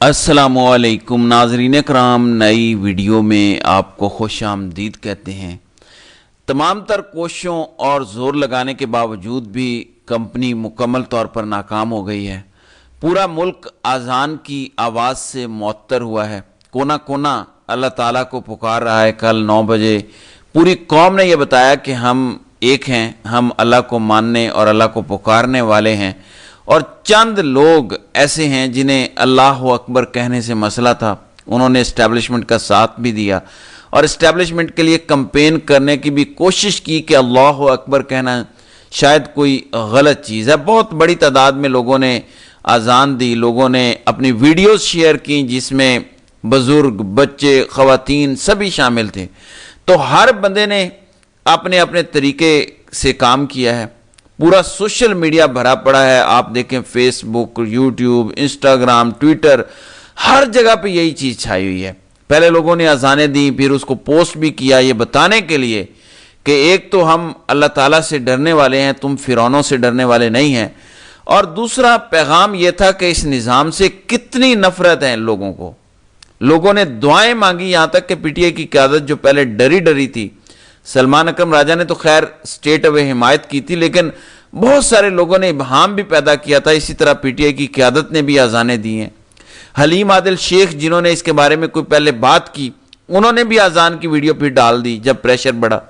السلام علیکم ناظرین کرام، نئی ویڈیو میں آپ کو خوش آمدید کہتے ہیں۔ تمام تر کوششوں اور زور لگانے کے باوجود بھی کمپنی مکمل طور پر ناکام ہو گئی ہے۔ پورا ملک اذان کی آواز سے معطر ہوا ہے، کونا کونا اللہ تعالیٰ کو پکار رہا ہے۔ کل 9 بجے پوری قوم نے یہ بتایا کہ ہم ایک ہیں، ہم اللہ کو ماننے اور اللہ کو پکارنے والے ہیں، اور چند لوگ ایسے ہیں جنہیں اللہ اکبر کہنے سے مسئلہ تھا، انہوں نے اسٹیبلشمنٹ کا ساتھ بھی دیا اور اسٹیبلشمنٹ کے لیے کمپین کرنے کی بھی کوشش کی کہ اللہ اکبر کہنا شاید کوئی غلط چیز ہے۔ بہت بڑی تعداد میں لوگوں نے اذان دی، لوگوں نے اپنی ویڈیوز شیئر کی جس میں بزرگ، بچے، خواتین سبھی شامل تھے۔ تو ہر بندے نے اپنے اپنے طریقے سے کام کیا ہے۔ پورا سوشل میڈیا بھرا پڑا ہے، آپ دیکھیں فیس بک، یوٹیوب، انسٹاگرام، ٹویٹر، ہر جگہ پہ یہی چیز چھائی ہوئی ہے۔ پہلے لوگوں نے اذانیں دیں، پھر اس کو پوسٹ بھی کیا یہ بتانے کے لیے کہ ایک تو ہم اللہ تعالیٰ سے ڈرنے والے ہیں، تم فرعونوں سے ڈرنے والے نہیں ہیں، اور دوسرا پیغام یہ تھا کہ اس نظام سے کتنی نفرت ہے لوگوں کو۔ لوگوں نے دعائیں مانگی، یہاں تک کہ پی ٹی آئی کی قیادت جو پہلے ڈری تھی، سلمان اکرم راجہ نے تو خیر سٹیٹ اوے حمایت کی تھی، لیکن بہت سارے لوگوں نے ابہام بھی پیدا کیا تھا۔ اسی طرح پی ٹی آئی کی قیادت نے بھی اذانیں دی ہیں۔ حلیم عادل شیخ جنہوں نے اس کے بارے میں کوئی پہلے بات کی، انہوں نے بھی اذان کی ویڈیو پھر ڈال دی جب پریشر بڑھا۔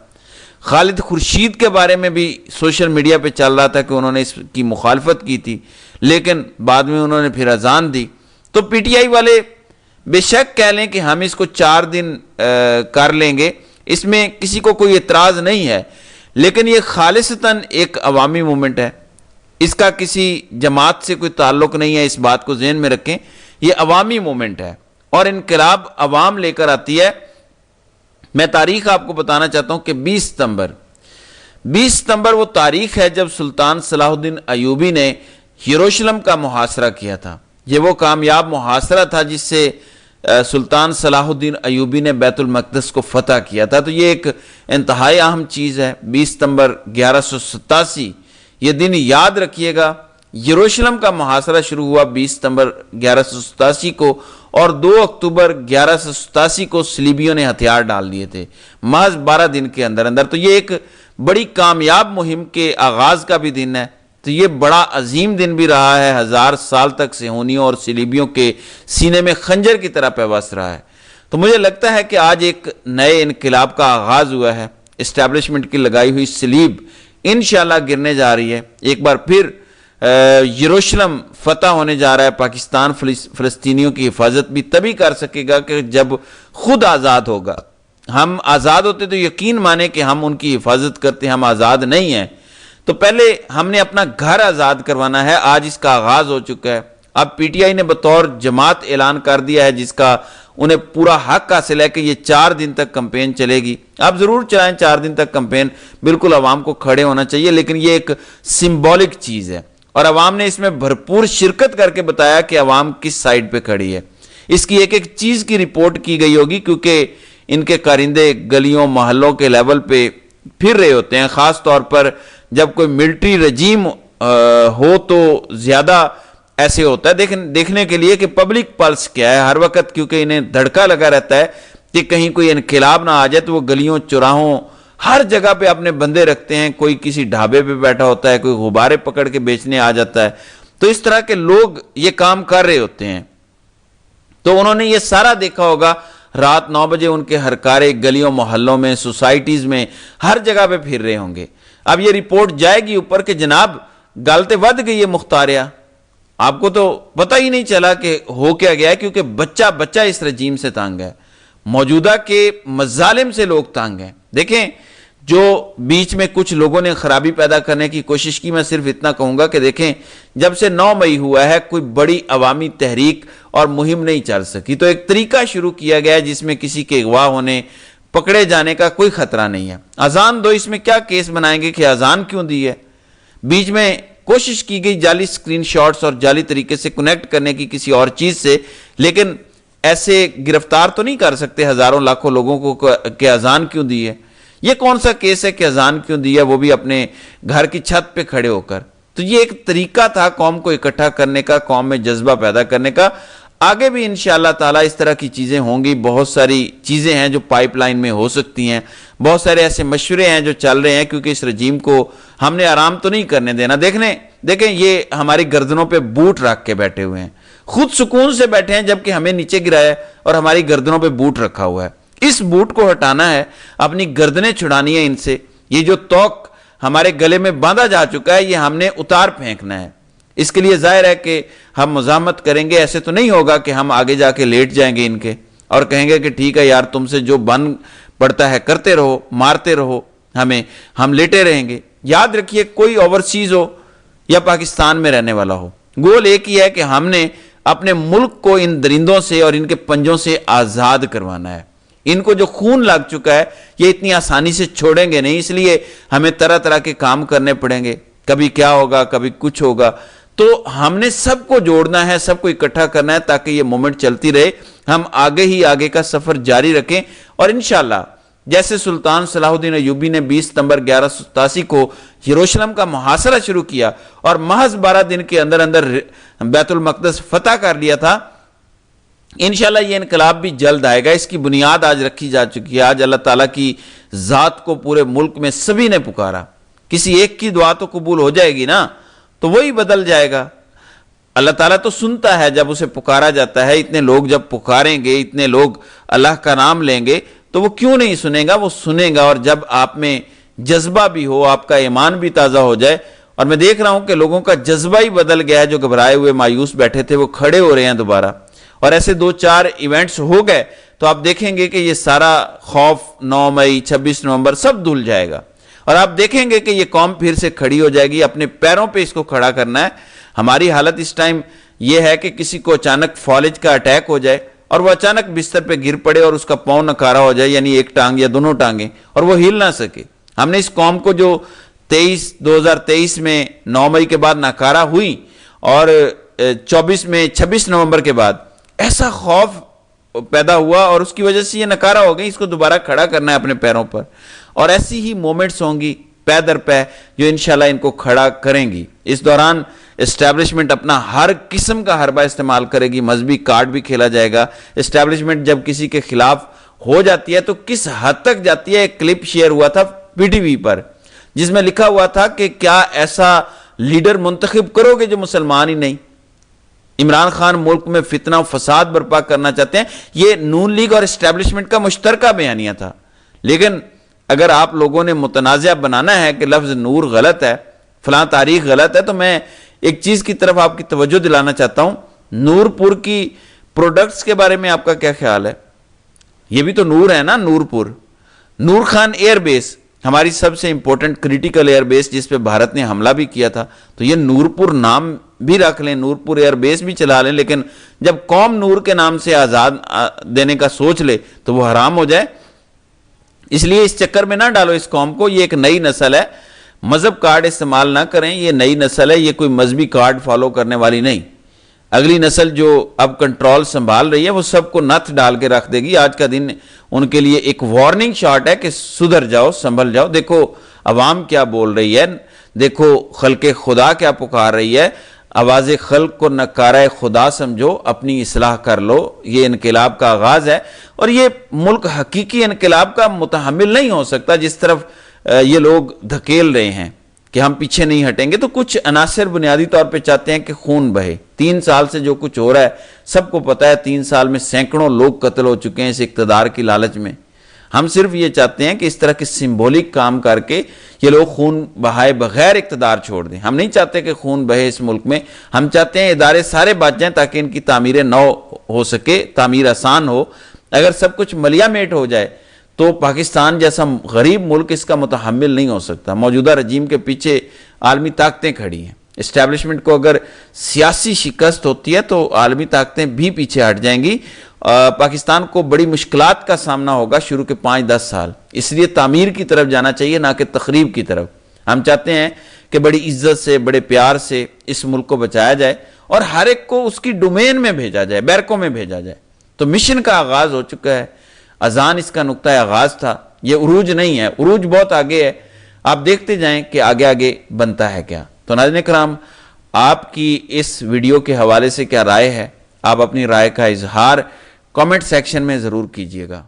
خالد خورشید کے بارے میں بھی سوشل میڈیا پہ چل رہا تھا کہ انہوں نے اس کی مخالفت کی تھی، لیکن بعد میں انہوں نے پھر اذان دی۔ تو پی ٹی آئی والے بے شک کہہ لیں کہ ہم اس کو 4 دن کر لیں گے، اس میں کسی کو کوئی اعتراض نہیں ہے، لیکن یہ خالصتاً ایک عوامی مومنٹ ہے، اس کا کسی جماعت سے کوئی تعلق نہیں ہے، اس بات کو ذہن میں رکھیں۔ یہ عوامی مومنٹ ہے اور انقلاب عوام لے کر آتی ہے۔ میں تاریخ آپ کو بتانا چاہتا ہوں کہ 20 ستمبر وہ تاریخ ہے جب سلطان صلاح الدین ایوبی نے یروشلم کا محاصرہ کیا تھا۔ یہ وہ کامیاب محاصرہ تھا جس سے سلطان صلاح الدین ایوبی نے بیت المقدس کو فتح کیا تھا۔ تو یہ ایک انتہائی اہم چیز ہے۔ 20 ستمبر 1187 یہ دن یاد رکھیے گا۔ یروشلم کا محاصرہ شروع ہوا 20 ستمبر 1187 کو، اور 2 اکتوبر 1187 کو صلیبیوں نے ہتھیار ڈال دیے تھے محض 12 دن کے اندر۔ تو یہ ایک بڑی کامیاب مہم کے آغاز کا بھی دن ہے۔ تو یہ بڑا عظیم دن بھی رہا ہے، 1000 سال تک صہیونیوں اور صلیبیوں کے سینے میں خنجر کی طرح پیوست رہا ہے۔ تو مجھے لگتا ہے کہ آج ایک نئے انقلاب کا آغاز ہوا ہے۔ اسٹیبلشمنٹ کی لگائی ہوئی صلیب انشاءاللہ گرنے جا رہی ہے۔ ایک بار پھر یروشلم فتح ہونے جا رہا ہے۔ پاکستان فلسطینیوں کی حفاظت بھی تبھی کر سکے گا کہ جب خود آزاد ہوگا۔ ہم آزاد ہوتے تو یقین مانے کہ ہم ان کی حفاظت کرتے، ہم آزاد نہیں ہیں۔ تو پہلے ہم نے اپنا گھر آزاد کروانا ہے، آج اس کا آغاز ہو چکا ہے۔ اب پی ٹی آئی نے بطور جماعت اعلان کر دیا ہے جس کا انہیں پورا حق حاصل ہے کہ یہ 4 دن تک کمپین چلے گی۔ آپ ضرور چلائیں 4 دن تک کمپین، بالکل عوام کو کھڑے ہونا چاہیے، لیکن یہ ایک سمبولک چیز ہے اور عوام نے اس میں بھرپور شرکت کر کے بتایا کہ عوام کس سائیڈ پہ کھڑی ہے۔ اس کی ایک چیز کی رپورٹ کی گئی ہوگی کیونکہ ان کے کارندے گلیوں محلوں کے لیول پہ پھر رہے ہوتے ہیں، خاص طور پر جب کوئی ملٹری رجیم ہو تو زیادہ ایسے ہوتا ہے دیکھنے کے لیے کہ پبلک پلس کیا ہے ہر وقت، کیونکہ انہیں دھڑکا لگا رہتا ہے کہ کہیں کوئی انقلاب نہ آ جائے، تو وہ گلیوں چوراہوں ہر جگہ پہ اپنے بندے رکھتے ہیں۔ کوئی کسی ڈھابے پہ بیٹھا ہوتا ہے، کوئی غبارے پکڑ کے بیچنے آ جاتا ہے۔ تو اس طرح کے لوگ یہ کام کر رہے ہوتے ہیں۔ تو انہوں نے یہ سارا دیکھا ہوگا، رات 9 بجے ان کے ہرکارے گلیوں محلوں میں، سوسائٹیز میں، ہر جگہ پہ پھر رہے ہوں گے۔ اب یہ رپورٹ جائے گی اوپر کہ جناب گلتے ود گئی ہے مختاریہ، آپ کو تو پتہ ہی نہیں چلا کہ ہو کیا گیا ہے، کیونکہ بچہ اس رجیم سے تانگ ہے، موجودہ کے مظالم سے لوگ تانگ ہیں۔ دیکھیں جو بیچ میں کچھ لوگوں نے خرابی پیدا کرنے کی کوشش کی، میں صرف اتنا کہوں گا کہ دیکھیں جب سے 9 مئی ہوا ہے کوئی بڑی عوامی تحریک اور مہم نہیں چل سکی، تو ایک طریقہ شروع کیا گیا ہے جس میں کسی کے اغوا ہونے، پکڑے جانے کا کوئی خطرہ نہیں ہے۔ اذان دو، اس میں کیا کیس بنائیں گے کہ اذان کیوں دی ہے؟ بیچ میں کوشش کی گئی جعلی سکرین شاٹس اور جعلی طریقے سے کنیکٹ کرنے کی کسی اور چیز سے، لیکن ایسے گرفتار تو نہیں کر سکتے ہزاروں لاکھوں لوگوں کو کہ اذان کیوں دی ہے۔ یہ کون سا کیس ہے کہ اذان کیوں دی ہے، وہ بھی اپنے گھر کی چھت پہ کھڑے ہو کر؟ تو یہ ایک طریقہ تھا قوم کو اکٹھا کرنے کا، قوم میں جذبہ پیدا کرنے کا۔ آگے بھی انشاءاللہ تعالیٰ اس طرح کی چیزیں ہوں گی. بہت ساری چیزیں ہیں جو پائپ لائن میں ہو سکتی ہیں, بہت سارے ایسے مشورے ہیں جو چل رہے ہیں, کیونکہ اس رجیم کو ہم نے آرام تو نہیں کرنے دینا. دیکھیں یہ ہماری گردنوں پہ بوٹ رکھ کے بیٹھے ہوئے ہیں, خود سکون سے بیٹھے ہیں جبکہ ہمیں نیچے گرایا ہے اور ہماری گردنوں پہ بوٹ رکھا ہوا ہے. اس بوٹ کو ہٹانا ہے, اپنی گردنیں چھڑانی ہیں ان سے. یہ جو توق ہمارے گلے میں باندھا جا چکا ہے یہ ہم نے اتار پھینکنا ہے. اس کے لیے ظاہر ہے کہ ہم مزاحمت کریں گے. ایسے تو نہیں ہوگا کہ ہم آگے جا کے لیٹ جائیں گے ان کے اور کہیں گے کہ ٹھیک ہے یار تم سے جو بن پڑتا ہے کرتے رہو, مارتے رہو ہمیں, ہم لیٹے رہیں گے. یاد رکھیے کوئی اوورسیز ہو یا پاکستان میں رہنے والا ہو, گول ایک ہی ہے کہ ہم نے اپنے ملک کو ان درندوں سے اور ان کے پنجوں سے آزاد کروانا ہے. ان کو جو خون لگ چکا ہے یہ اتنی آسانی سے چھوڑیں گے نہیں, اس لیے ہمیں طرح طرح کے کام کرنے پڑیں گے. کبھی کیا ہوگا, کبھی کچھ ہوگا, تو ہم نے سب کو جوڑنا ہے, سب کو اکٹھا کرنا ہے تاکہ یہ مومنٹ چلتی رہے. ہم آگے ہی آگے کا سفر جاری رکھیں اور انشاءاللہ جیسے سلطان صلاح الدین ایوبی نے 20 ستمبر 1187 کو یروشلم کا محاصرہ شروع کیا اور محض 12 دن کے اندر اندر بیت المقدس فتح کر لیا تھا, انشاءاللہ یہ انقلاب بھی جلد آئے گا. اس کی بنیاد آج رکھی جا چکی ہے. آج اللہ تعالیٰ کی ذات کو پورے ملک میں سبھی نے پکارا. کسی ایک کی دعا تو قبول ہو جائے گی نا, تو وہی بدل جائے گا. اللہ تعالیٰ تو سنتا ہے جب اسے پکارا جاتا ہے. اتنے لوگ جب پکاریں گے, اتنے لوگ اللہ کا نام لیں گے تو وہ کیوں نہیں سنے گا, وہ سنے گا. اور جب آپ میں جذبہ بھی ہو, آپ کا ایمان بھی تازہ ہو جائے, اور میں دیکھ رہا ہوں کہ لوگوں کا جذبہ ہی بدل گیا ہے, جو گھبرائے ہوئے مایوس بیٹھے تھے وہ کھڑے ہو رہے ہیں دوبارہ. اور ایسے 2-4 ایونٹس ہو گئے تو آپ دیکھیں گے کہ یہ سارا خوف 9 مئی 26 نومبر سب دھل جائے گا, اور آپ دیکھیں گے کہ یہ قوم پھر سے کھڑی ہو جائے گی. اپنے پیروں پہ اس کو کھڑا کرنا ہے. ہماری حالت اس ٹائم یہ ہے کہ کسی کو اچانک فالج کا اٹیک ہو جائے اور وہ اچانک بستر پہ گر پڑے اور اس کا پاؤں نکارا ہو جائے, یعنی ایک ٹانگ یا دونوں ٹانگیں, اور وہ ہل نہ سکے. ہم نے اس قوم کو جو 2023 میں 9 مئی کے بعد ناکارہ ہوئی اور 24 میں 26 نومبر کے بعد ایسا خوف پیدا ہوا اور اس کی وجہ سے یہ نکارہ ہو گئی, اس کو دوبارہ کھڑا کرنا ہے اپنے پیروں پر. اور ایسی ہی مومنٹس ہوں گی پے در پے جو انشاءاللہ ان کو کھڑا کریں گی. اس دوران اسٹیبلشمنٹ اپنا ہر قسم کا حربہ استعمال کرے گی, مذہبی کارڈ بھی کھیلا جائے گا. اسٹیبلشمنٹ جب کسی کے خلاف ہو جاتی ہے تو کس حد تک جاتی ہے. ایک کلپ شیئر ہوا تھا پی ٹی وی پر جس میں لکھا ہوا تھا کہ کیا ایسا لیڈر منتخب کرو گے جو مسلمان ہی نہیں. عمران خان ملک میں فتنہ و فساد برپا کرنا چاہتے ہیں. یہ نون لیگ اور اسٹیبلشمنٹ کا مشترکہ بیانیہ تھا, لیکن اگر آپ لوگوں نے متنازع بنانا ہے کہ لفظ نور غلط ہے, فلاں تاریخ غلط ہے, تو میں ایک چیز کی طرف آپ کی توجہ دلانا چاہتا ہوں. نور پور کی پروڈکٹس کے بارے میں آپ کا کیا خیال ہے؟ یہ بھی تو نور ہے نا, نور پور. نور خان ایئر بیس ہماری سب سے امپورٹنٹ کریٹیکل ایئر بیس جس پہ بھارت نے حملہ بھی کیا تھا, تو یہ نور پور نام بھی رکھ لیں, نور پور ایئر بیس بھی چلا لیں, لیکن جب قوم نور کے نام سے آزاد دینے کا سوچ لے تو وہ حرام ہو جائے. اس لیے اس چکر میں نہ ڈالو اس قوم کو. یہ ایک نئی نسل ہے, مذہب کارڈ استعمال نہ کریں. یہ نئی نسل ہے, یہ کوئی مذہبی کارڈ فالو کرنے والی نہیں. اگلی نسل جو اب کنٹرول سنبھال رہی ہے وہ سب کو نتھ ڈال کے رکھ دے گی. آج کا دن ان کے لیے ایک وارننگ شاٹ ہے کہ سدھر جاؤ, سنبھل جاؤ. دیکھو عوام کیا بول رہی ہے, دیکھو خلق خدا کیا پکار رہی ہے. آواز خلق کو نکارہ خدا سمجھو, اپنی اصلاح کر لو. یہ انقلاب کا آغاز ہے اور یہ ملک حقیقی انقلاب کا متحمل نہیں ہو سکتا جس طرف یہ لوگ دھکیل رہے ہیں کہ ہم پیچھے نہیں ہٹیں گے. تو کچھ عناصر بنیادی طور پہ چاہتے ہیں کہ خون بہے. 3 سال سے جو کچھ ہو رہا ہے سب کو پتا ہے. 3 سال میں سینکڑوں لوگ قتل ہو چکے ہیں اس اقتدار کی لالچ میں. ہم صرف یہ چاہتے ہیں کہ اس طرح کے سمبولک کام کر کے یہ لوگ خون بہائے بغیر اقتدار چھوڑ دیں. ہم نہیں چاہتے کہ خون بہے اس ملک میں. ہم چاہتے ہیں ادارے سارے بچ جائیں تاکہ ان کی تعمیر نو ہو سکے, تعمیر آسان ہو. اگر سب کچھ ملیا میٹ ہو جائے تو پاکستان جیسا غریب ملک اس کا متحمل نہیں ہو سکتا. موجودہ رجیم کے پیچھے عالمی طاقتیں کھڑی ہیں. اسٹیبلشمنٹ کو اگر سیاسی شکست ہوتی ہے تو عالمی طاقتیں بھی پیچھے ہٹ جائیں گی. پاکستان کو بڑی مشکلات کا سامنا ہوگا شروع کے 5-10 سال. اس لیے تعمیر کی طرف جانا چاہیے نہ کہ تخریب کی طرف. ہم چاہتے ہیں کہ بڑی عزت سے, بڑے پیار سے اس ملک کو بچایا جائے اور ہر ایک کو اس کی ڈومین میں بھیجا جائے, بیرکوں میں بھیجا جائے. تو مشن کا آغاز ہو چکا ہے. اذان اس کا نقطہ آغاز تھا. یہ عروج نہیں ہے, عروج بہت آگے ہے. آپ دیکھتے جائیں کہ آگے آگے بنتا ہے کیا. تو ناظرین کرام, آپ کی اس ویڈیو کے حوالے سے کیا رائے ہے؟ آپ اپنی رائے کا اظہار کامنٹ سیکشن میں ضرور کیجیے گا۔